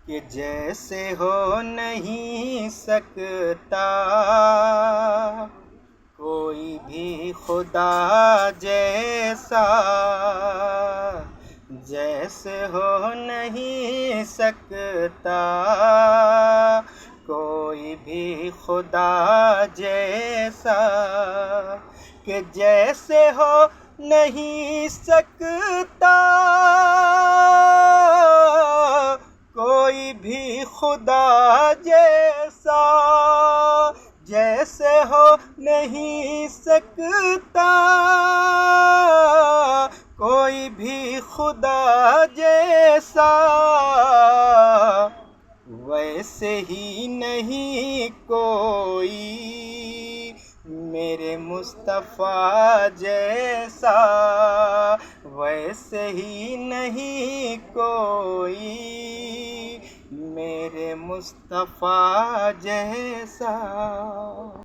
کہ جیسے ہو نہیں سکتا کوئی بھی خدا جیسا، جیسے ہو نہیں سکتا کوئی بھی خدا جیسا، کہ جیسے ہو نہیں سکتا کوئی بھی خدا جیسا، جیسے ہو نہیں سکتا کوئی بھی خدا جیسا، ویسے ہی نہیں کوئی میرے مصطفیٰ جیسا، ویسے ہی نہیں کوئی میرے مصطفیٰ جیسا۔